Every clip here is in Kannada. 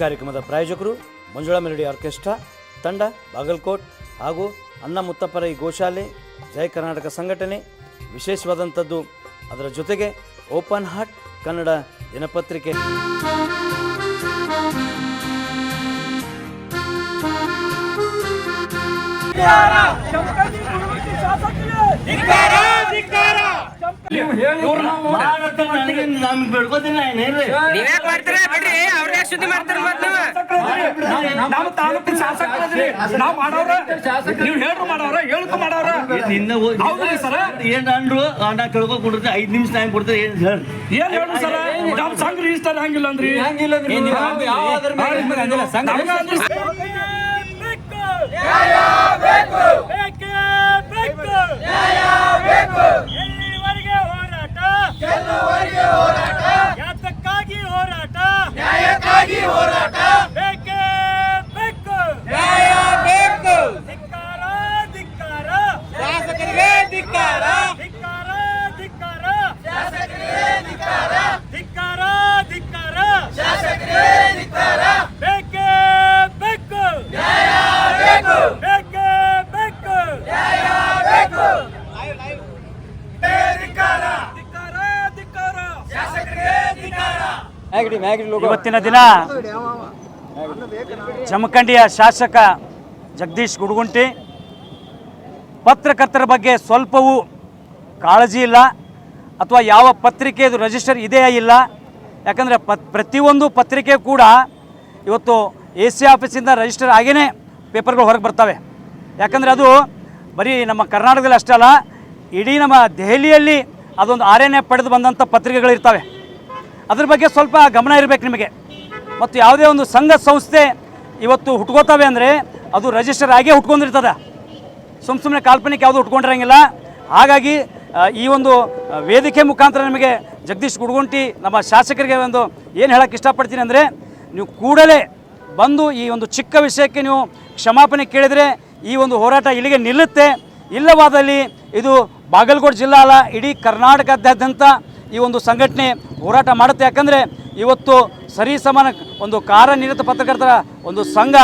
ಕಾರ್ಯಕ್ರಮದ ಪ್ರಾಯೋಜಕರು ಮಂಜುಳಾ ಮೆಲೋಡಿ ಆರ್ಕೆಸ್ಟ್ರಾ ತಂಡ ಬಾಗಲಕೋಟ್ ಹಾಗೂ ಅಣ್ಣ ಮುತ್ತಪ್ಪರ ಈ ಗೋಶಾಲೆ ಜಯ ಕರ್ನಾಟಕ ಸಂಘಟನೆ. ವಿಶೇಷವಾದಂಥದ್ದು ಅದರ ಜೊತೆಗೆ ಓಪನ್ ಹಾರ್ಟ್ ಕನ್ನಡ ದಿನಪತ್ರಿಕೆ. ಕೇಳ್ಕೊಂಡ್ರೆ 5 ನಿಮಿಷ ಟೈಮ್ ಕೊಡ್ತಾರೆ. ಏನ್ ಹೇಳಿ ಸರ್, ನಮ್ ಸಂಘ ರಿಜಿಸ್ಟರ್ ಹಂಗಿಲ್ಲ ಅಂದ್ರಿ. ಎಲ್ಲಿವರೆಗೆ ಹೋರಾಟ, ಯಾತಕ್ಕಾಗಿ ಹೋರಾಟ, ನ್ಯಾಯಕ್ಕಾಗಿ ಹೋರಾಟ, ಬೇಕೇ ಬೇಕು, ನ್ಯಾಯ ಬೇಕು. ಧಿಕ್ಕಾರ ಧಿಕ್ಕಾರ, ಶಾಸಕರಿಗೆ ಧಿಕ್ಕಾರ, ಧಿಕ್ಕಾರ ಧಿಕ್ಕಾರ, ಶಾಸಕರಿಗೆ ಧಿಕ್ಕಾರ, ಧಿಕ್ಕಾರ ಧಿಕ್ಕಾರ, ಶಾಸಕರಿಗೆ ಧಿಕ್ಕಾರ. ಬೇಕೇ ಬೇಕು, ನ್ಯಾಯ ಬೇಕು, ಬೇಕೇ ಬೇಕು, ನ್ಯಾಯ ಬೇಕು. ಧಿಕ್ಕಾರ, ಧಿಕ್ಕಾರ ಧಿಕ್ಕಾರ, ಶಾಸಕರಿಗೆ ಧಿಕ್ಕಾರ. ಇವತ್ತಿನ ದಿನ ಜಮಖಂಡಿಯ ಶಾಸಕ ಜಗದೀಶ್ ಗುಡಗುಂಟಿ ಪತ್ರಕರ್ತರ ಬಗ್ಗೆ ಸ್ವಲ್ಪವೂ ಕಾಳಜಿ ಇಲ್ಲ, ಅಥವಾ ಯಾವ ಪತ್ರಿಕೆ ಇದು ರಿಜಿಸ್ಟರ್ ಇದೆಯಾ ಇಲ್ಲ. ಯಾಕಂದರೆ ಪ್ರತಿಯೊಂದು ಪತ್ರಿಕೆ ಕೂಡ ಇವತ್ತು AC ಆಫೀಸಿಂದ ರಿಜಿಸ್ಟರ್ ಆಗೇ ಪೇಪರ್ಗಳು ಹೊರಗೆ ಬರ್ತವೆ. ಯಾಕಂದರೆ ಅದು ಬರೀ ನಮ್ಮ ಕರ್ನಾಟಕದಲ್ಲಿ ಅಷ್ಟೇ ಅಲ್ಲ, ಇಡೀ ನಮ್ಮ ದೆಹಲಿಯಲ್ಲಿ ಅದೊಂದು RNA ಪಡೆದು ಬಂದಂಥ ಪತ್ರಿಕೆಗಳಿರ್ತವೆ. ಅದ್ರ ಬಗ್ಗೆ ಸ್ವಲ್ಪ ಗಮನ ಇರಬೇಕು ನಿಮಗೆ. ಮತ್ತು ಯಾವುದೇ ಒಂದು ಸಂಘ ಸಂಸ್ಥೆ ಇವತ್ತು ಹುಟ್ಕೋತವೆ ಅಂದರೆ ಅದು ರಿಜಿಸ್ಟರ್ ಆಗೇ ಹುಟ್ಕೊಂಡಿರ್ತದೆ, ಸುಮ್ಮನೆ ಕಾಲ್ಪನಿಕ ಯಾವುದು ಹುಟ್ಕೊಂಡಿರಂಗಿಲ್ಲ. ಹಾಗಾಗಿ ಈ ಒಂದು ವೇದಿಕೆ ಮುಖಾಂತರ ನಿಮಗೆ ಜಗದೀಶ್ ಗುಡಗುಂಟಿ ನಮ್ಮ ಶಾಸಕರಿಗೆ ಒಂದು ಏನು ಹೇಳೋಕ್ಕೆ ಇಷ್ಟಪಡ್ತೀನಿ ಅಂದರೆ, ನೀವು ಕೂಡಲೇ ಬಂದು ಈ ಒಂದು ಚಿಕ್ಕ ವಿಷಯಕ್ಕೆ ನೀವು ಕ್ಷಮಾಪಣೆ ಕೇಳಿದರೆ ಈ ಒಂದು ಹೋರಾಟ ಇಲ್ಲಿಗೆ ನಿಲ್ಲುತ್ತೆ. ಇಲ್ಲವಾದಲ್ಲಿ ಇದು ಬಾಗಲಕೋಟೆ ಜಿಲ್ಲಾ ಅಲ್ಲ, ಇಡೀ ಕರ್ನಾಟಕದಾದ್ಯಂತ ಈ ಒಂದು ಸಂಘಟನೆ ಹೋರಾಟ ಮಾಡುತ್ತೆ. ಯಾಕಂದರೆ ಇವತ್ತು ಸರಿಸಮಾನ ಒಂದು ಕಾರ್ಯನಿರತ ಪತ್ರಕರ್ತರ ಒಂದು ಸಂಘ,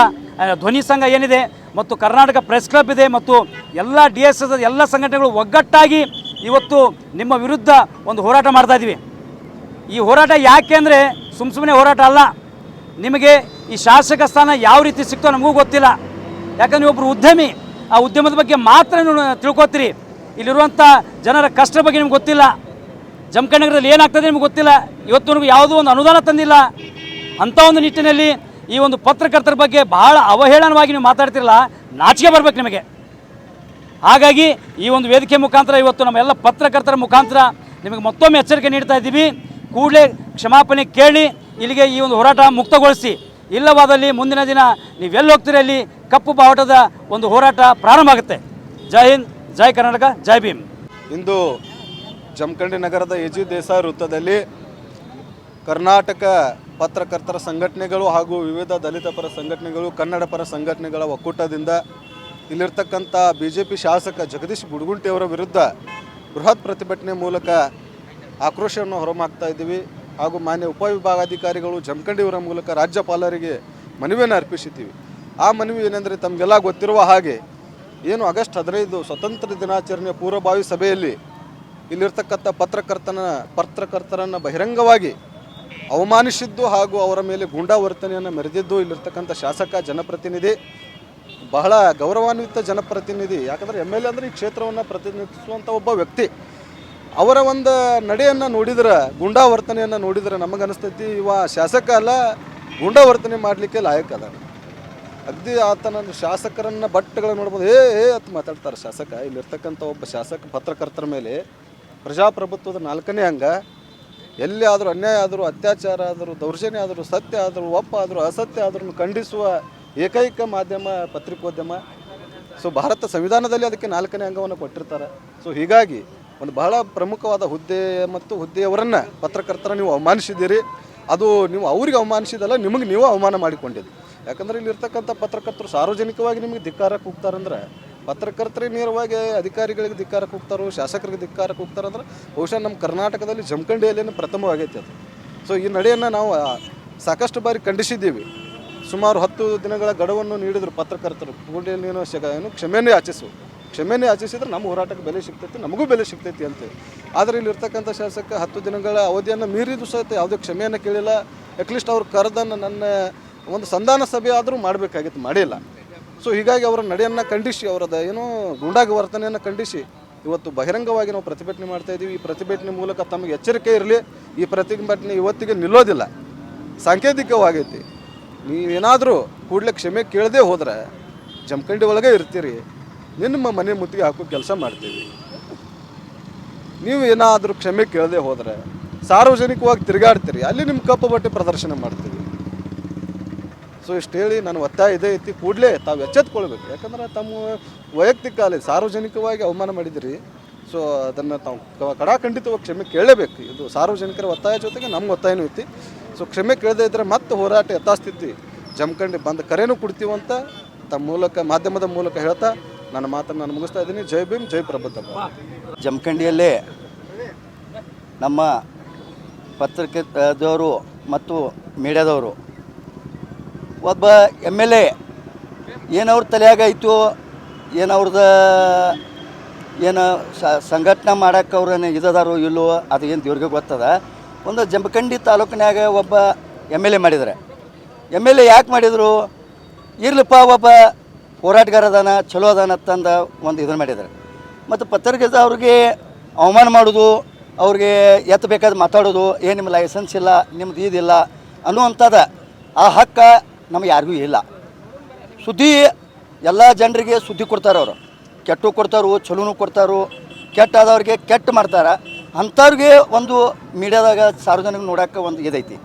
ಧ್ವನಿ ಸಂಘ ಏನಿದೆ, ಮತ್ತು ಕರ್ನಾಟಕ ಪ್ರೆಸ್ ಕ್ಲಬ್ ಇದೆ, ಮತ್ತು ಎಲ್ಲ DSS ಎಲ್ಲ ಸಂಘಟನೆಗಳು ಒಗ್ಗಟ್ಟಾಗಿ ಇವತ್ತು ನಿಮ್ಮ ವಿರುದ್ಧ ಒಂದು ಹೋರಾಟ ಮಾಡ್ತಾಯಿದ್ದೀವಿ. ಈ ಹೋರಾಟ ಯಾಕೆ ಅಂದರೆ ಸುಮ್ಮನೆ ಹೋರಾಟ ಅಲ್ಲ. ನಿಮಗೆ ಈ ಶಾಸಕ ಸ್ಥಾನ ಯಾವ ರೀತಿ ಸಿಕ್ತೋ ನಮಗೂ ಗೊತ್ತಿಲ್ಲ. ಯಾಕಂದರೆ ಒಬ್ಬರು ಉದ್ಯಮಿ, ಆ ಉದ್ಯಮದ ಬಗ್ಗೆ ಮಾತ್ರ ನೀವು ತಿಳ್ಕೊತೀರಿ. ಇಲ್ಲಿರುವಂಥ ಜನರ ಕಷ್ಟ ಬಗ್ಗೆ ನಿಮ್ಗೆ ಗೊತ್ತಿಲ್ಲ. ಜಮಖಂಡಿ ನಗರದಲ್ಲಿ ಏನಾಗ್ತದೆ ನಿಮ್ಗೆ ಗೊತ್ತಿಲ್ಲ. ಇವತ್ತು ಯಾವುದೋ ಒಂದು ಅನುದಾನ ತಂದಿಲ್ಲ. ಅಂಥ ಒಂದು ನಿಟ್ಟಿನಲ್ಲಿ ಈ ಒಂದು ಪತ್ರಕರ್ತರ ಬಗ್ಗೆ ಬಹಳ ಅವಹೇಳನವಾಗಿ ನೀವು ಮಾತಾಡ್ತಿರಲ್ಲ, ನಾಚಿಕೆ ಬರಬೇಕು ನಿಮಗೆ. ಹಾಗಾಗಿ ಈ ಒಂದು ವೇದಿಕೆ ಮುಖಾಂತರ ಇವತ್ತು ನಮ್ಮೆಲ್ಲ ಪತ್ರಕರ್ತರ ಮುಖಾಂತರ ನಿಮಗೆ ಮತ್ತೊಮ್ಮೆ ಎಚ್ಚರಿಕೆ ನೀಡ್ತಾ ಇದ್ದೀವಿ. ಕೂಡಲೇ ಕ್ಷಮಾಪಣೆ ಕೇಳಿ ಇಲ್ಲಿಗೆ ಈ ಒಂದು ಹೋರಾಟ ಮುಕ್ತಗೊಳಿಸಿ. ಇಲ್ಲವಾದಲ್ಲಿ ಮುಂದಿನ ದಿನ ನೀವೆಲ್ಲಿ ಹೋಗ್ತೀರಿ ಅಲ್ಲಿ ಕಪ್ಪು ಬಾವುಟದ ಒಂದು ಹೋರಾಟ ಪ್ರಾರಂಭ ಆಗುತ್ತೆ. ಜೈ ಹಿಂದ್, ಜೈ ಕರ್ನಾಟಕ, ಜೈ ಭೀಮ್. ಇಂದು ಜಮಖಂಡಿ ನಗರದ AG ದೇಸಾಯಿ ವೃತ್ತದಲ್ಲಿ ಕರ್ನಾಟಕ ಪತ್ರಕರ್ತರ ಸಂಘಟನೆಗಳು ಹಾಗೂ ವಿವಿಧ ದಲಿತ ಪರ ಸಂಘಟನೆಗಳು, ಕನ್ನಡ ಪರ ಸಂಘಟನೆಗಳ ಒಕ್ಕೂಟದಿಂದ ಇಲ್ಲಿರ್ತಕ್ಕಂಥ BJP ಶಾಸಕ ಜಗದೀಶ್ ಗುಡಗುಂಟಿಯವರ ವಿರುದ್ಧ ಬೃಹತ್ ಪ್ರತಿಭಟನೆ ಮೂಲಕ ಆಕ್ರೋಶವನ್ನು ಹೊರಮಾಕ್ತಾ ಇದ್ದೀವಿ. ಹಾಗೂ ಮಾನ್ಯ ಉಪವಿಭಾಗಾಧಿಕಾರಿಗಳು ಜಮಖಂಡಿಯವರ ಮೂಲಕ ರಾಜ್ಯಪಾಲರಿಗೆ ಮನವಿಯನ್ನು ಅರ್ಪಿಸಿದ್ದೀವಿ. ಆ ಮನವಿ ಏನೆಂದರೆ, ತಮಗೆಲ್ಲ ಗೊತ್ತಿರುವ ಹಾಗೆ ಏನು ಆಗಸ್ಟ್ 15 ಸ್ವತಂತ್ರ ದಿನಾಚರಣೆಯ ಪೂರ್ವಭಾವಿ ಸಭೆಯಲ್ಲಿ ಇಲ್ಲಿರ್ತಕ್ಕಂಥ ಪತ್ರಕರ್ತರನ್ನು ಬಹಿರಂಗವಾಗಿ ಅವಮಾನಿಸಿದ್ದು ಹಾಗೂ ಅವರ ಮೇಲೆ ಗೂಂಡಾ ವರ್ತನೆಯನ್ನು ಮೆರೆದಿದ್ದು ಇಲ್ಲಿರ್ತಕ್ಕಂಥ ಶಾಸಕ ಜನಪ್ರತಿನಿಧಿ, ಬಹಳ ಗೌರವಾನ್ವಿತ ಜನಪ್ರತಿನಿಧಿ. ಯಾಕಂದರೆ MLA ಅಂದರೆ ಈ ಕ್ಷೇತ್ರವನ್ನು ಪ್ರತಿನಿಧಿಸುವಂಥ ಒಬ್ಬ ವ್ಯಕ್ತಿ. ಅವರ ಒಂದು ನಡೆಯನ್ನು ನೋಡಿದ್ರೆ, ಗೂಂಡಾ ವರ್ತನೆಯನ್ನು ನೋಡಿದರೆ ನಮಗನಿಸ್ತೈತಿ ಇವ ಶಾಸಕ ಅಲ್ಲ, ಗೂಂಡಾ ವರ್ತನೆ ಮಾಡಲಿಕ್ಕೆ ಲಾಯಕ ಅದ. ಅಗದಿ ಆತನ ಶಾಸಕರನ್ನು ಬಟ್ಟೆಗಳನ್ನು ನೋಡ್ಬೋದು, ಏ ಅಂತ ಮಾತಾಡ್ತಾರೆ ಶಾಸಕ. ಇಲ್ಲಿರ್ತಕ್ಕಂಥ ಒಬ್ಬ ಶಾಸಕ ಪತ್ರಕರ್ತರ ಮೇಲೆ ಪ್ರಜಾಪ್ರಭುತ್ವದ 4ನೇ ಅಂಗ, ಎಲ್ಲಿ ಆದರೂ ಅನ್ಯಾಯ ಆದರೂ, ಅತ್ಯಾಚಾರ ಆದರೂ, ದೌರ್ಜನ್ಯ ಆದರೂ, ಸತ್ಯ ಆದರೂ, ಒಪ್ಪ ಆದರೂ, ಅಸತ್ಯ ಆದರೂ ಖಂಡಿಸುವ ಏಕೈಕ ಮಾಧ್ಯಮ ಪತ್ರಿಕೋದ್ಯಮ. ಸೊ ಭಾರತ ಸಂವಿಧಾನದಲ್ಲಿ ಅದಕ್ಕೆ 4ನೇ ಅಂಗವನ್ನು ಕೊಟ್ಟಿರ್ತಾರೆ. ಸೊ ಹೀಗಾಗಿ ಒಂದು ಬಹಳ ಪ್ರಮುಖವಾದ ಹುದ್ದೆ ಮತ್ತು ಹುದ್ದೆಯವರನ್ನು ಪತ್ರಕರ್ತರ ನೀವು ಅವಮಾನಿಸಿದ್ದೀರಿ. ಅದು ನೀವು ಅವ್ರಿಗೆ ಅವಮಾನಿಸಿದಲ್ಲ, ನಿಮಗೆ ನೀವು ಅವಮಾನ ಮಾಡಿಕೊಂಡಿದ್ದೀರಿ. ಯಾಕಂದರೆ ಇಲ್ಲಿರ್ತಕ್ಕಂಥ ಪತ್ರಕರ್ತರು ಸಾರ್ವಜನಿಕವಾಗಿ ನಿಮಗೆ ಧಿಕ್ಕಾರಕ್ಕೆ ಹೋಗ್ತಾರಂದ್ರೆ, ಪತ್ರಕರ್ತರಿಗೆ ನೇರವಾಗಿ ಅಧಿಕಾರಿಗಳಿಗೆ ಧಿಕ್ಕಾರಕ್ಕೆ ಹೋಗ್ತಾರೋ, ಶಾಸಕರಿಗೆ ಧಿಕ್ಕಾರಕ್ಕೆ ಹೋಗ್ತಾರಂದ್ರೆ ಬಹುಶಃ ನಮ್ಮ ಕರ್ನಾಟಕದಲ್ಲಿ ಜಮಖಂಡಿಯಲ್ಲೇನು ಪ್ರಥಮವಾಗೈತೆ ಅದು. ಸೊ ಈ ನಡೆಯನ್ನು ನಾವು ಸಾಕಷ್ಟು ಬಾರಿ ಖಂಡಿಸಿದ್ದೀವಿ. ಸುಮಾರು 10 ದಿನಗಳ ಗಡುವನ್ನು ನೀಡಿದರು ಪತ್ರಕರ್ತರು. ಕೂಡಲೇ ನೀನು ಕ್ಷಮೆಯೇ ಯಾಚಿಸಿದ್ರೆ ನಮ್ಮ ಹೋರಾಟಕ್ಕೆ ಬೆಲೆ ಸಿಗ್ತೈತಿ, ನಮಗೂ ಬೆಲೆ ಸಿಗ್ತೈತಿ ಅಂತೇಳಿ. ಆದರೆ ಇಲ್ಲಿರ್ತಕ್ಕಂಥ ಶಾಸಕ 10 ದಿನಗಳ ಅವಧಿಯನ್ನು ಮೀರಿದ್ದು ಸಹಿತ ಯಾವುದೇ ಕ್ಷಮೆಯನ್ನು ಕೇಳಿಲ್ಲ. ಅಟ್ಲೀಸ್ಟ್ ಅವ್ರು ಕರೆದನ್ನು ನನ್ನ ಒಂದು ಸಂಧಾನ ಸಭೆ ಆದರೂ ಮಾಡಬೇಕಾಗಿತ್ತು, ಮಾಡಿಲ್ಲ. ಸೊ ಹೀಗಾಗಿ ಅವರ ನಡೆಯನ್ನು ಖಂಡಿಸಿ, ಅವರದ ಏನೋ ಗುಂಡಾಗಿ ವರ್ತನೆಯನ್ನು ಖಂಡಿಸಿ ಇವತ್ತು ಬಹಿರಂಗವಾಗಿ ನಾವು ಪ್ರತಿಭಟನೆ ಮಾಡ್ತಾಯಿದ್ದೀವಿ. ಈ ಪ್ರತಿಭಟನೆ ಮೂಲಕ ತಮಗೆ ಎಚ್ಚರಿಕೆ ಇರಲಿ, ಈ ಪ್ರತಿಭಟನೆ ಇವತ್ತಿಗೆ ನಿಲ್ಲೋದಿಲ್ಲ, ಸಾಂಕೇತಿಕವಾಗೈತಿ. ನೀವೇನಾದರೂ ಕೂಡಲೇ ಕ್ಷಮೆ ಕೇಳದೆ ಹೋದರೆ ಜಮಖಂಡಿ ಒಳಗೆ ಇರ್ತೀರಿ, ನಿಮ್ಮ ಮನೆ ಮುತ್ತಿಗೆ ಹಾಕೋ ಕೆಲಸ ಮಾಡ್ತೀವಿ. ನೀವು ಏನಾದರೂ ಕ್ಷಮೆ ಕೇಳದೆ ಹೋದರೆ ಸಾರ್ವಜನಿಕವಾಗಿ ತಿರುಗಾಡ್ತೀರಿ, ಅಲ್ಲಿ ನಿಮ್ಮ ಕಪ್ಪು ಬಟ್ಟೆ ಪ್ರದರ್ಶನ ಮಾಡ್ತೀವಿ. ಸೊ ಇಷ್ಟು ಹೇಳಿ ನಾನು ಒತ್ತಾಯ ಇದೇ ಐತಿ, ಕೂಡಲೇ ತಾವು ಎಚ್ಚೆತ್ಕೊಳ್ಬೇಕು. ಯಾಕಂದ್ರೆ ತಮ್ಮ ವೈಯಕ್ತಿಕ ಅಲ್ಲಿ ಸಾರ್ವಜನಿಕವಾಗಿ ಅವಮಾನ ಮಾಡಿದಿರಿ. ಸೊ ಅದನ್ನು ತಾವು ಕಡಾಖಂಡಿತವಾಗಿ ಕ್ಷಮೆ ಕೇಳಲೇಬೇಕು. ಇದು ಸಾರ್ವಜನಿಕರ ಒತ್ತಾಯ ಜೊತೆಗೆ ನಮ್ಮ ಒತ್ತಾಯನೂ ಐತಿ. ಸೊ ಕ್ಷಮೆ ಕೇಳದೇ ಇದ್ದರೆ ಮತ್ತೆ ಹೋರಾಟ ಯಥಾಸ್ಥಿತಿ ಜಮಖಂಡಿ ಬಂದ ಕರೆನೂ ಕೊಡ್ತೀವಂತ ತಮ್ಮ ಮೂಲಕ, ಮಾಧ್ಯಮದ ಮೂಲಕ ಹೇಳ್ತಾ ನನ್ನ ಮಾತನ್ನು ನಾನು ಮುಗಿಸ್ತಾ ಇದ್ದೀನಿ. ಜೈ ಭೀಮ್, ಜೈ ಪ್ರಬುದ್ಧ. ಜಮಖಂಡಿಯಲ್ಲೇ ನಮ್ಮ ಪತ್ರಿಕೆದವರು ಮತ್ತು ಮೀಡಿಯಾದವರು ಒಬ್ಬ MLA ಏನವ್ರ ತಲೆಯಾಗಾಯಿತು, ಏನವ್ರದ ಏನು ಸಂಘಟನೆ ಮಾಡೋಕ್ಕೆ ಅವ್ರನ್ನ ಇದದಾರೋ ಇಲ್ಲೋ ಅದು ಏನು ದೇವ್ರಿಗೆ ಗೊತ್ತದ. ಒಂದು ಜಮಖಂಡಿ ತಾಲೂಕಿನಾಗ ಒಬ್ಬ MLA ಮಾಡಿದ್ದಾರೆ. MLA ಯಾಕೆ ಮಾಡಿದರು? ಇರ್ಲಪ್ಪ ಒಬ್ಬ ಹೋರಾಟಗಾರ ಅದಾನ, ಚಲೋ ಅದಾನ ಅಂತಂದು ಒಂದು ಇದನ್ನು ಮಾಡಿದ್ದಾರೆ. ಮತ್ತು ಪತ್ರಿಕೆ ಅವ್ರಿಗೆ ಅವಮಾನ ಮಾಡೋದು, ಅವ್ರಿಗೆ ಬೇಕಾದ ಮಾತಾಡೋದು, ನಿಮ್ಮ ಲೈಸೆನ್ಸ್ ಇಲ್ಲ, ನಿಮ್ದು ಇದಿಲ್ಲ ಅನ್ನುವಂಥದ್ದು ಆ ಹಕ್ಕ ನಮಗೆ ಯಾರಿಗೂ ಇಲ್ಲ. ಸುದ್ದಿ ಎಲ್ಲ ಜನರಿಗೆ ಸುದ್ದಿ ಕೊಡ್ತಾರೆ. ಅವರು ಕೆಟ್ಟು ಕೊಡ್ತಾರೋ, ಚಲೋನು ಕೊಡ್ತಾರೋ, ಕೆಟ್ಟಾದವ್ರಿಗೆ ಕೆಟ್ಟ ಮಾಡ್ತಾರೆ. ಅಂಥವ್ರಿಗೆ ಒಂದು ಮೀಡಿಯಾದಾಗ ಸಾರ್ವಜನಿಕ ನೋಡೋಕ್ಕೆ ಒಂದು ಇದೈತಿ.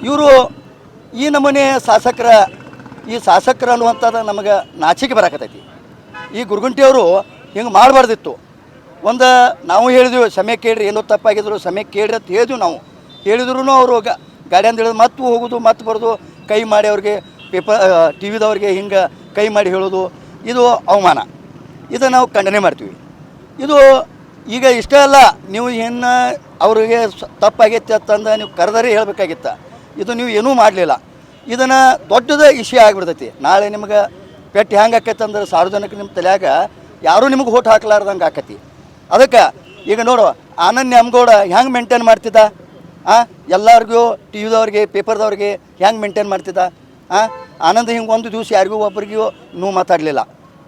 ಇವರು ಈ ನಮೂನೆ ಈ ಶಾಸಕರು ಅನ್ನುವಂಥದ್ದು ನಮಗೆ ನಾಚಿಕೆ ಬರಾಕತ್ತೈತಿ. ಈ ಗುರುಗುಂಟಿಯವರು ಹಿಂಗೆ ಮಾಡಬಾರ್ದಿತ್ತು. ಒಂದು ನಾವು ಹೇಳಿದ್ವಿ ಸಮಯ ಕೇಳ್ರಿ, ಏನೋ ತಪ್ಪಾಗಿದ್ರು ಸಮಯ ಕೇಳ್ರಿ ಅಂತ ಹೇಳಿದ್ವಿ. ನಾವು ಹೇಳಿದ್ರು ಅವರು ಗಾಡಿಯಿಂದ ಹೇಳಿದ್ರು ಮತ್ತೆ ಹೋಗೋದು, ಮತ್ತೆ ಬರೋದು, ಕೈ ಮಾಡಿ ಅವ್ರಿಗೆ TVದವ್ರಿಗೆ ಹಿಂಗೆ ಕೈ ಮಾಡಿ ಹೇಳೋದು, ಇದು ಅವಮಾನ. ಇದು ನಾವು ಖಂಡನೆ ಮಾಡ್ತೀವಿ. ಇದು ಈಗ ಇಷ್ಟೇ ಅಲ್ಲ, ನೀವು ಏನು ಅವ್ರಿಗೆ ತಪ್ಪಾಗೈತೆ ಅಂತಂದು ನೀವು ಕರೆದರೆ ಹೇಳಬೇಕಾಗಿತ್ತ. ಇದು ನೀವು ಏನೂ ಮಾಡಲಿಲ್ಲ. ಇದನ್ನು ದೊಡ್ಡದ ವಿಷಯ ಆಗಿಬಿಡ್ತೈತಿ. ನಾಳೆ ನಿಮ್ಗೆ ಪೆಟ್ಟು ಹೆಂಗೆ ಆಕೈತೆ ಅಂದ್ರೆ ಸಾರ್ವಜನಿಕ ನಿಮ್ಮ ತಲೆಯಾಗ ಯಾರೂ ನಿಮ್ಗೆ ಓಟ್ ಹಾಕ್ಲಾರ್ದಂಗೆ ಆಕತಿ. ಅದಕ್ಕೆ ಈಗ ನೋಡು, ಆನಂದ್ ನ್ಯಾಮಗೌಡ ಹೆಂಗೆ ಮೇಂಟೈನ್ ಮಾಡ್ತಿದ್ದ, ಎಲ್ಲರಿಗೂ TVದವ್ರಿಗೆ ಪೇಪರ್ದವ್ರಿಗೆ ಹೆಂಗೆ ಮೇಂಟೈನ್ ಮಾಡ್ತಿದ್ದ. ಆನಂದ್ ಹಿಂಗೆ ಒಂದು ದಿವಸ ಯಾರಿಗೂ ಒಬ್ರಿಗೂ ನೋವು ಮಾತಾಡಲಿಲ್ಲ.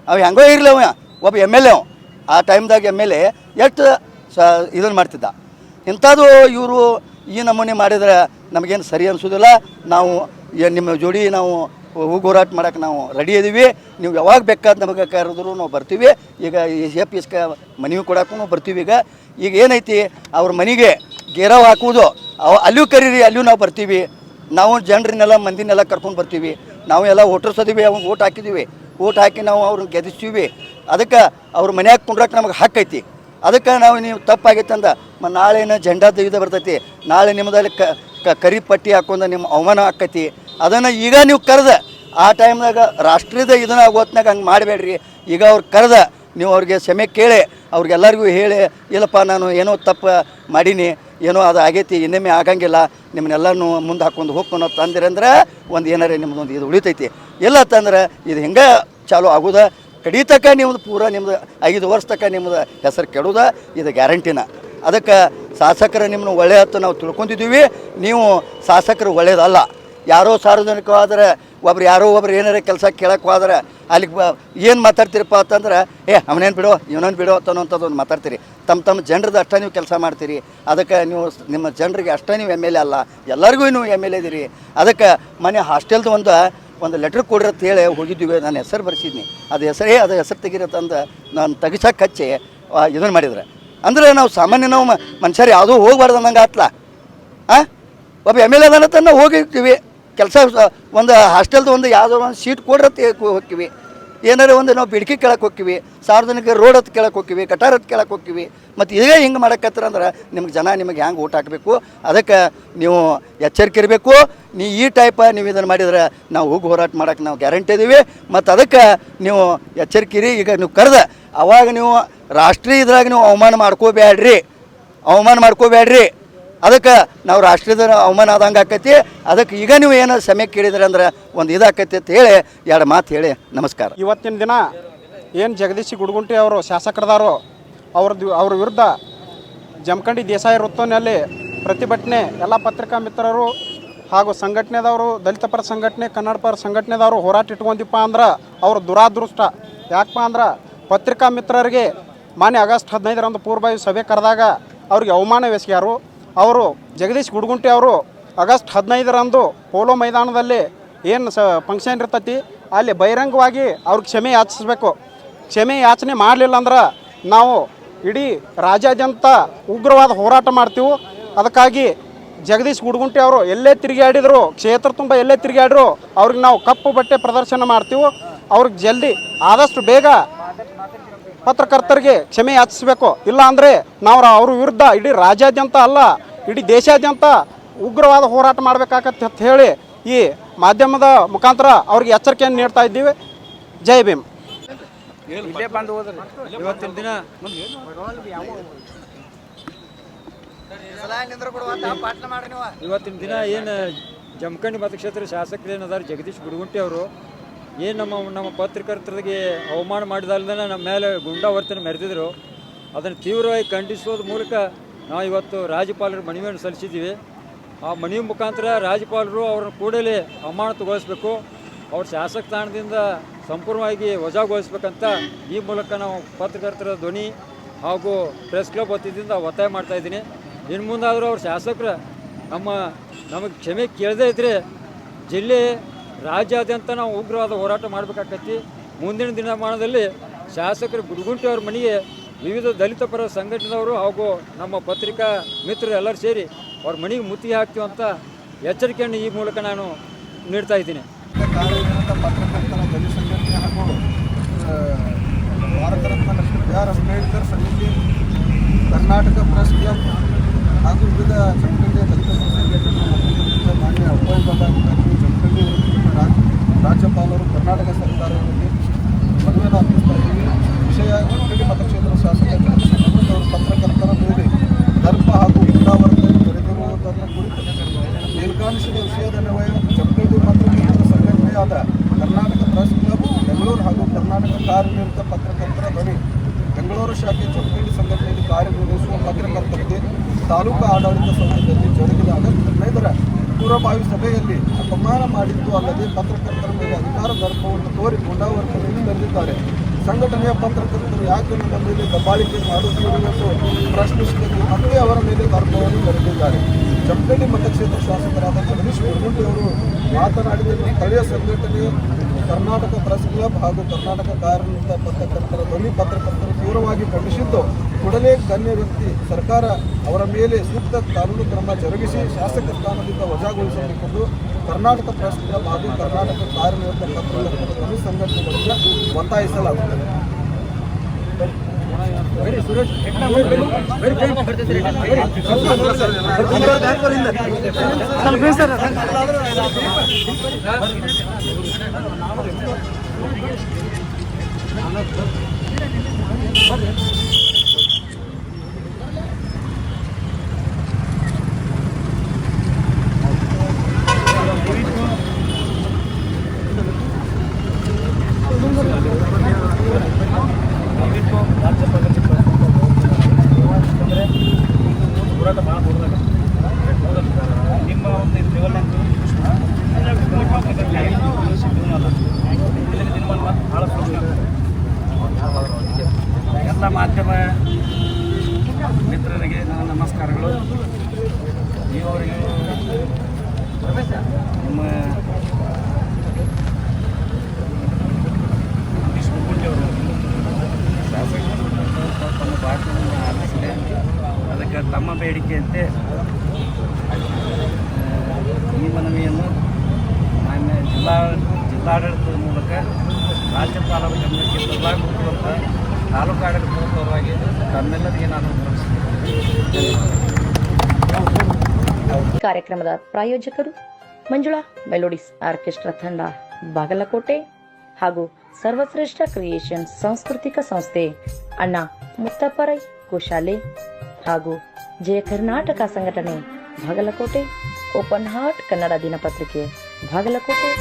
ಅವು ಹೆಂಗೋ ಇರಲಿ, ಅವ ಒಬ್ಬ MLA ಆ ಟೈಮ್ದಾಗ MLA ಎಷ್ಟು ಇದನ್ನು ಮಾಡ್ತಿದ್ದ. ಇಂಥದ್ದು ಇವರು ಈ ನಮೂನೆ ಮಾಡಿದರೆ ನಮಗೇನು ಸರಿ ಅನಿಸೋದಿಲ್ಲ. ನಾವು ನಿಮ್ಮ ಜೋಡಿ ನಾವು ಹೋರಾಟ ಮಾಡೋಕೆ ನಾವು ರೆಡಿ ಇದ್ದೀವಿ. ನೀವು ಯಾವಾಗ ಬೇಕಾದ ನಮಗೆ ಕರೆದ್ರು ನಾವು ಬರ್ತೀವಿ. ಈಗ APSಕ ಮನವಿ ಕೊಡೋಕ್ಕೂ ಬರ್ತೀವಿ. ಈಗ ಏನೈತಿ, ಅವ್ರ ಮನೆಗೆ ಗೇರಾವ್ ಹಾಕುವುದು, ಅಲ್ಲಿಯೂ ಕರೀರಿ, ಅಲ್ಲಿಯೂ ನಾವು ಬರ್ತೀವಿ. ನಾವು ಜನರನ್ನೆಲ್ಲ ಮಂದಿನೆಲ್ಲ ಕರ್ಕೊಂಡು ಬರ್ತೀವಿ. ನಾವು ಎಲ್ಲ ಓಟರ್ಸದೀವಿ, ಅವ್ನಿಗೆ ಓಟ್ ಹಾಕಿದ್ದೀವಿ. ಓಟ್ ಹಾಕಿ ನಾವು ಅವ್ರನ್ನ ಗೆಲ್ಲಿಸ್ತೀವಿ. ಅದಕ್ಕೆ ಅವ್ರ ಮನ್ಯಾಗ ಕುಂಡ್ರಕ್ಕೆ ನಮಗೆ ಹಕ್ಕೈತಿ. ಅದಕ್ಕೆ ನಾವು ನೀವು ತಪ್ಪಾಗೈತೆ ಅಂದ ನಾಳೆನ ಜೆಂಡಾದ ಇದು ಬರ್ತೈತಿ. ನಾಳೆ ನಿಮ್ಮದಲ್ಲಿ ಕರಿ ಪಟ್ಟಿ ಹಾಕೊಂಡು ನಿಮ್ಮ ಅವಮಾನ ಆಕೈತಿ. ಅದನ್ನು ಈಗ ನೀವು ಕರೆದ ಆ ಟೈಮ್ದಾಗ ರಾಷ್ಟ್ರೀಯದ ಇದನ್ನ ಹೊತ್ನಾಗ ಹಂಗೆ ಮಾಡಬೇಡ್ರಿ. ಈಗ ಅವ್ರು ಕರೆದ ನೀವು ಅವ್ರಿಗೆ ಕ್ಷಮೆ ಕೇಳಿ ಅವ್ರಿಗೆಲ್ಲರಿಗೂ ಹೇಳಿ, ಇಲ್ಲಪ್ಪ ನಾನು ಏನೋ ತಪ್ಪು ಮಾಡೀನಿ, ಏನೋ ಅದು ಆಗೈತಿ, ಇನ್ನೊಮ್ಮೆ ಆಗಂಗಿಲ್ಲ, ನಿಮ್ಮನ್ನೆಲ್ಲನೂ ಮುಂದೆ ಹಾಕ್ಕೊಂಡು ಹೋಗ್ಕೊಂಡು ತಂದಿರಂದ್ರೆ ಒಂದು ಏನಾರೇ ನಿಮ್ಮದೊಂದು ಇದು ಉಳಿತೈತಿ. ಇಲ್ಲ ಅಂತಂದ್ರೆ ಇದು ಹಿಂಗೆ ಚಾಲು ಆಗೋದ. ಕಡಿತಕ್ಕ ನಿಮ್ಮದು ಪೂರಾ ನಿಮ್ಮದು 5 ವರ್ಷ ತನಕ ನಿಮ್ಮದು ಹೆಸರು ಕೆಡೋದ, ಇದು ಗ್ಯಾರಂಟಿನ. ಅದಕ್ಕೆ ಶಾಸಕರು ನಿಮ್ಮನ್ನು ಒಳ್ಳೆಯತ್ತು ನಾವು ತಿಳ್ಕೊಂಡಿದ್ದೀವಿ. ನೀವು ಶಾಸಕರು ಒಳ್ಳೇದಲ್ಲ. ಯಾರೋ ಸಾರ್ವಜನಿಕವಾದರೆ ಯಾರೋ ಒಬ್ರು ಏನಾರ ಕೆಲಸ ಕೇಳಕ್ಕೆ ಹೋದ್ರೆ ಅಲ್ಲಿಗೆ ಏನು ಮಾತಾಡ್ತೀರಪ್ಪ ಅಂತಂದ್ರೆ ಅವನೇನು ಬಿಡೋ ಇವನೇನು ಬಿಡೋ ಅನ್ನೋಂಥದ್ದು ಮಾತಾಡ್ತೀರಿ. ತಮ್ಮ ಜನರದ್ದು ಅಷ್ಟೇ ನೀವು ಕೆಲಸ ಮಾಡ್ತೀರಿ. ಅದಕ್ಕೆ ನೀವು ನಿಮ್ಮ ಜನರಿಗೆ ಅಷ್ಟೇ ನೀವು MLA ಅಲ್ಲ, ಎಲ್ಲರಿಗೂ ನೀವು MLA ಇದ್ದೀರಿ. ಅದಕ್ಕೆ ಮನೆ ಹಾಸ್ಟೆಲ್ದು ಒಂದು ಲೆಟ್ರ್ ಕೊಡ್ರಿ ಅಂತ ಹೇಳಿ ಹೋಗಿದ್ದೀವಿ. ನಾನು ಹೆಸರು ಬರೆಸಿದ್ನಿ. ಅದು ಹೆಸರು ತೆಗಿರತ್ತಂದು ನಾನು ತೆಗಿಸಕ್ಕೆ ಹಚ್ಚಿ ಇದನ್ನು ಮಾಡಿದ್ರೆ ಅಂದರೆ ನಾವು ಸಾಮಾನ್ಯ ನಾವು ಮನುಷ್ಯರು ಯಾವುದೂ ಹೋಗ್ಬಾರ್ದು ಅನ್ನಂಗೆ ಆತ್ಲ. ಒಬ್ಬ MLA ಅದಾನಂತ ನಾವು ಹೋಗಿರ್ತೀವಿ ಕೆಲಸ. ಒಂದು ಹಾಸ್ಟೆಲ್ದು ಯಾವುದೋ ಒಂದು ಸೀಟ್ ಕೊಡ್ರಿ ಅಂತ ಹೋಗ್ತೀವಿ. ಏನಾರ ನಾವು ಬಿಡ್ಕಿ ಕೇಳಕ್ಕೆ ಹೋಗ್ತೀವಿ, ಸಾರ್ವಜನಿಕ ರೋಡ್ ಹತ್ತು ಕೇಳಕ್ಕೆ ಹೋಗ್ತೀವಿ, ಕಟಾರ್ ಹತ್ತು ಕೇಳಕ್ಕೆ ಹೋಗ್ತೀವಿ. ಮತ್ತು ಇದೇ ಹಿಂಗೆ ಮಾಡಕತ್ತರಂದ್ರೆ ನಿಮಗೆ ಹೆಂಗೆ ಓಟ್ ಹಾಕಬೇಕು. ಅದಕ್ಕೆ ನೀವು ಎಚ್ಚರಿಕೆ ಇರಬೇಕು. ಈ ಟೈಪ ನೀವು ಇದನ್ನು ಮಾಡಿದ್ರೆ ನಾವು ಹೋಗಿ ಹೋರಾಟ ಮಾಡೋಕ್ಕೆ ನಾವು ಗ್ಯಾರಂಟಿ ಇದ್ದೀವಿ. ಮತ್ತು ಅದಕ್ಕೆ ನೀವು ಎಚ್ಚರಿಕೆ ಇರಿ. ಈಗ ನೀವು ಕರೆದ ಅವಾಗ ನೀವು ರಾಷ್ಟ್ರೀಯ ಇದ್ರಾಗ ನೀವು ಅವಮಾನ ಮಾಡ್ಕೋಬೇಡ್ರಿ. ಅದಕ್ಕೆ ನಾವು ರಾಷ್ಟ್ರೀಯದ ಅವಮಾನ ಆದಂಗೆ ಆಕೈತಿ. ಅದಕ್ಕೆ ಈಗ ನೀವು ಏನು ಸಮಯ ಕೇಳಿದ್ರಿ ಅಂದ್ರೆ ಒಂದು ಇದಾಕೈತಿ ಅಂತ ಹೇಳಿ 2 ಮಾತು ಹೇಳಿ ನಮಸ್ಕಾರ. ಇವತ್ತಿನ ದಿನ ಏನು ಜಗದೀಶ್ ಗುಡಗುಂಟಿ ಅವರು ಶಾಸಕರದಾರೋ ಅವ್ರ ವಿರುದ್ಧ ಜಮಖಂಡಿ ದೇಸಾಯಿ ವೃತ್ತದಲ್ಲಿ ಪ್ರತಿಭಟನೆ ಎಲ್ಲ ಪತ್ರಿಕಾ ಮಿತ್ರರು ಹಾಗೂ ಸಂಘಟನೆದವರು, ದಲಿತ ಪರ ಸಂಘಟನೆ, ಕನ್ನಡ ಪರ ಸಂಘಟನೆದವರು ಹೋರಾಟ ಇಟ್ಕೊಂಡಿಪ್ಪ ಅಂದ್ರೆ ಅವ್ರ ದುರಾದೃಷ್ಟ. ಯಾಕಪ್ಪ ಅಂದ್ರೆ ಪತ್ರಿಕಾ ಮಿತ್ರರಿಗೆ ಮಾನ್ಯ ಆಗಸ್ಟ್ 15ರಂದು ಪೂರ್ವಭಾವಿ ಸಭೆ ಕರೆದಾಗ ಅವ್ರಿಗೆ ಅವಮಾನವೆಸಗ್ಯಾರು. ಅವರು ಜಗದೀಶ್ ಗುಡಗುಂಟಿ ಅವರು ಆಗಸ್ಟ್ 15ರಂದು ಪೋಲೋ ಮೈದಾನದಲ್ಲಿ ಏನು ಫಂಕ್ಷನ್ ಇರ್ತೈತಿ ಅಲ್ಲಿ ಬಹಿರಂಗವಾಗಿ ಅವ್ರಿಗೆ ಕ್ಷಮೆ ಯಾಚಿಸ್ಬೇಕು. ಕ್ಷಮೆ ಯಾಚನೆ ಮಾಡಲಿಲ್ಲ ಅಂದ್ರೆ ನಾವು ಇಡೀ ರಾಜ್ಯಾದ್ಯಂತ ಉಗ್ರವಾದ ಹೋರಾಟ ಮಾಡ್ತೀವಿ. ಅದಕ್ಕಾಗಿ ಜಗದೀಶ್ ಗುಡಗುಂಟಿ ಅವರು ಎಲ್ಲೇ ತಿರುಗಾಡಿದ್ರು, ಕ್ಷೇತ್ರ ತುಂಬ ಎಲ್ಲೇ ತಿರುಗಾಡಿದ್ರು ಅವ್ರಿಗೆ ನಾವು ಕಪ್ಪು ಬಟ್ಟೆ ಪ್ರದರ್ಶನ ಮಾಡ್ತೀವಿ. ಅವ್ರಿಗೆ ಜಲ್ದಿ ಆದಷ್ಟು ಬೇಗ ಪತ್ರಕರ್ತರಿಗೆ ಕ್ಷಮೆ ಯಾಚಿಸಬೇಕು. ಇಲ್ಲ ಅಂದರೆ ನಾವು ಅವ್ರ ವಿರುದ್ಧ ಇಡೀ ರಾಜ್ಯಾದ್ಯಂತ ಅಲ್ಲ ಇಡೀ ದೇಶಾದ್ಯಂತ ಉಗ್ರವಾದ ಹೋರಾಟ ಮಾಡಬೇಕಾಗತ್ತೆ ಅಂತ ಹೇಳಿ ಈ ಮಾಧ್ಯಮದ ಮುಖಾಂತರ ಅವ್ರಿಗೆ ಎಚ್ಚರಿಕೆಯನ್ನು ನೀಡ್ತಾ ಇದ್ದೀವಿ. ಜೈ ಭೀಮ್. ಇವತ್ತಿನ ದಿನ ಏನು ಜಮಖಂಡಿ ಮತಕ್ಷೇತ್ರ ಶಾಸಕರೇನದಾರ ಜಗದೀಶ್ ಗುಡಗುಂಟಿ ಅವರು ಏನು ನಮ್ಮ ಪತ್ರಕರ್ತರಿಗೆ ಅವಮಾನ ಮಾಡಿದಲ್ದೇ ನಮ್ಮ ಮೇಲೆ ಗುಂಡಾವರ್ತನೆ ಮೆರೆದಿದ್ರು. ಅದನ್ನು ತೀವ್ರವಾಗಿ ಖಂಡಿಸೋದ್ರ ಮೂಲಕ ನಾವು ಇವತ್ತು ರಾಜ್ಯಪಾಲರು ಮನವಿಯನ್ನು ಸಲ್ಲಿಸಿದ್ದೀವಿ. ಆ ಮನವಿ ಮುಖಾಂತರ ರಾಜ್ಯಪಾಲರು ಅವ್ರನ್ನ ಕೂಡಲೇ ಅಮಾನತುಗೊಳಿಸಬೇಕು, ಅವ್ರ ಶಾಸಕ ಸ್ಥಾನದಿಂದ ಸಂಪೂರ್ಣವಾಗಿ ವಜಾಗೊಳಿಸ್ಬೇಕಂತ ಈ ಮೂಲಕ ನಾವು ಪತ್ರಕರ್ತರ ಧ್ವನಿ ಹಾಗೂ ಪ್ರೆಸ್ ಕ್ಲಬ್ ವತಿಯಿಂದ ಒತ್ತಾಯ ಮಾಡ್ತಾಯಿದ್ದೀನಿ. ಇನ್ನು ಮುಂದಾದರೂ ಅವ್ರ ಶಾಸಕರು ನಮಗೆ ಕ್ಷಮೆ ಕೇಳದೇ ಇದ್ದರೆ ಜಿಲ್ಲೆ ರಾಜ್ಯಾದ್ಯಂತ ನಾವು ಉಗ್ರವಾದ ಹೋರಾಟ ಮಾಡಬೇಕಾಗತ್ತಿ. ಮುಂದಿನ ದಿನಮಾನದಲ್ಲಿ ಶಾಸಕರು ಗುಡಗುಂಟಿ ಅವ್ರ ಮನೆಗೆ ವಿವಿಧ ದಲಿತ ಪರ ಸಂಘಟನೆದವರು ಹಾಗೂ ನಮ್ಮ ಪತ್ರಿಕಾ ಮಿತ್ರರು ಎಲ್ಲರೂ ಸೇರಿ ಅವ್ರ ಮನೆಗೆ ಮುತ್ತಿಗೆ ಹಾಕ್ತೀವಿ ಅಂತ ಎಚ್ಚರಿಕೆಯನ್ನು ಈ ಮೂಲಕ ನಾನು ನೀಡ್ತಾ ಇದ್ದೀನಿ. ಪತ್ರಕರ್ತರ ದಲಿತ ಸಂಘಟನೆ ಹಾಗೂ ಭಾರತ ರತ್ನ ಡಾಕ್ಟರ್ B.R. ಅಂಬೇಡ್ಕರ್ ಸಮಿತಿ, ಕರ್ನಾಟಕ ಪ್ರೆಸ್ ಕ್ಲಬ್ ಹಾಗೂ ವಿವಿಧ ಜಮಖಂಡಿ ದಲಿತ ಸಂಘಟನೆ ಮಾನ್ಯ ಉಪವಿಭಾಗಾಧಿಕಾರಿಗಳು, ಜಮಖಂಡಿ ರಾಜ್ಯಪಾಲರು, ಕರ್ನಾಟಕ ಸರ್ಕಾರಗಳಿಗೆ ಮನವಿಯನ್ನು ಅರ್ಪಿಸ್ತಾ ಇದ್ದೀವಿ. ವಿಷಯ ಜಮಖಂಡಿ ಮತಕ್ಷೇತ್ರ ಶಾಸಕ ಅವರು ಪತ್ರಕರ್ತರ ಮೇಲೆ ದರ್ಪ ಹಾಗೂ ಪುನರಾವರ್ತನೆ ನಡೆದಿರುವುದನ್ನು ಕುರಿತು ಮೇಲ್ಕಾಣಿಸಿದ ವಿಷಯದನ್ವಯ ಜಮಖಂಡಿ ಪತ್ರಕರ್ತರ ಸಂಘಟನೆಯಾದ ಕರ್ನಾಟಕ ಪ್ರೆಸ್ ಕ್ಲಬ್ ಬೆಂಗಳೂರು ಹಾಗೂ ಕರ್ನಾಟಕ ಕಾರ್ಯನಿರತ ಪತ್ರಕರ್ತರ ಧ್ವನಿ ಬೆಂಗಳೂರು ಶಾಖೆ ಜಮಖಂಡಿ ಸಂಘಟನೆಯಲ್ಲಿ ಕಾರ್ಯನಿರ್ವಹಿಸುವ ಪತ್ರಕರ್ತರಿಗೆ ತಾಲೂಕು ಆಡಳಿತ ಸೌಧದಲ್ಲಿ ಜರುಗಿದ ಆಗಸ್ಟ್ 15ರ ಪೂರ್ವಭಾವಿ ಸಭೆಯಲ್ಲಿ ಅಪಮಾನ ಮಾಡಿದ್ದು ಅಲ್ಲದೆ ಪತ್ರಕರ್ತರ ಮೇಲೆ ಅಧಿಕಾರ ದರ್ಪವನ್ನು ತೋರಿ ಗುಂಡಾವರ್ತನೆಯನ್ನು ನಡೆದಿದ್ದಾರೆ. ಸಂಘಟನೆಯ ಪತ್ರಕರ್ತರು ಯಾಕೆ ನಮ್ಮ ಮೇಲೆ ದಬ್ಬಾಳಿಕೆ ಮಾಡುತ್ತಿರುವುದು ಪ್ರಶ್ನಿಸಿದಲ್ಲಿ ಮತ್ತೆ ಅವರ ಮೇಲೆ ದರ್ಪವನ್ನು ನಡೆದಿದ್ದಾರೆ. ಜಮಖಂಡಿ ಮತಕ್ಷೇತ್ರ ಶಾಸಕರಾದ ಜಗದೀಶ್ ಗುಡಗುಂಟಿ ಅವರು ಮಾತನಾಡಿದ ಸ್ಥಳೀಯ ಸಂಘಟನೆ ಕರ್ನಾಟಕ ಪ್ರೆಸ್ ಕ್ಲಬ್ ಹಾಗೂ ಕರ್ನಾಟಕ ಕಾರ್ಯನಿರತ ಪತ್ರಕರ್ತರ ಧ್ವನಿ ಪತ್ರಕರ್ತರು ತೀವ್ರವಾಗಿ ಖಂಡಿಸಿದ್ದು, ಕೂಡಲೇ ಗಣ್ಯ ವ್ಯಕ್ತಿ ಸರ್ಕಾರ ಅವರ ಮೇಲೆ ಸೂಕ್ತ ಕಾನೂನು ಕ್ರಮ ಜರುಗಿಸಿ ಶಾಸಕ ಸ್ಥಾನದಿಂದ ವಜಾಗೊಳಿಸಬೇಕೆಂದು ಕರ್ನಾಟಕ ಪ್ರೆಸ್ ಕ್ಲಬ್ ಹಾಗೂ ಕರ್ನಾಟಕ ಕಾರ್ಯನಿರತ ಪತ್ರಕರ್ತರ ಧ್ವನಿ ಸಂಘಟನೆಗಳಿಂದ ಒತ್ತಾಯಿಸಲಾಗುತ್ತದೆ. ಎಲ್ಲ ಮಾಧ್ಯಮ ಮಿತ್ರರಿಗೆ ನನ್ನ ನಮಸ್ಕಾರಗಳು. ಇವರಿಗೆ ನಿಮ್ಮ ಜಗದೀಶ್ ಗುಡಗುಂಟಿ ಅವರು ಶಾಸಕರು ತಮ್ಮ ಭಾಷಣವನ್ನು ಆಲಿಸಿದೆ. ಅದಕ್ಕೆ ತಮ್ಮ ಬೇಡಿಕೆಯಂತೆ ಈ ಮನವಿಯನ್ನು ಮಾನ್ಯ ಜಿಲ್ಲಾಡಳಿತದ ಮೂಲಕ ರಾಜ್ಯಪಾಲರ ಗಮನಕ್ಕೆ ತರಲಾಗುತ್ತಿರುವಂಥ ತಾಲೂಕು ಆಡಳಿತದ ಪರವಾಗಿ ತಮ್ಮೆಲ್ಲರಿಗೆ ನಾನು ಕಾರ್ಯಕ್ರಮದ ಪ್ರಾಯೋಜಕರು ಮಂಜುಳಾ ಮೆಲೋಡಿಸ್ ಆರ್ಕೆಸ್ಟ್ರಾ ತಂಡ ಬಾಗಲಕೋಟೆ ಹಾಗೂ ಸರ್ವಶ್ರೇಷ್ಠ ಕ್ರಿಯೇಷನ್ ಸಾಂಸ್ಕೃತಿಕ ಸಂಸ್ಥೆ ಅಣ್ಣ ಮುತ್ತಪ್ಪರೈ ಗೋಶಾಲೆ ಹಾಗೂ ಜಯ ಕರ್ನಾಟಕ ಸಂಘಟನೆ ಬಾಗಲಕೋಟೆ. ಓಪನ್ ಹಾರ್ಟ್ ಕನ್ನಡ ದಿನಪತ್ರಿಕೆ ಬಾಗಲಕೋಟೆ.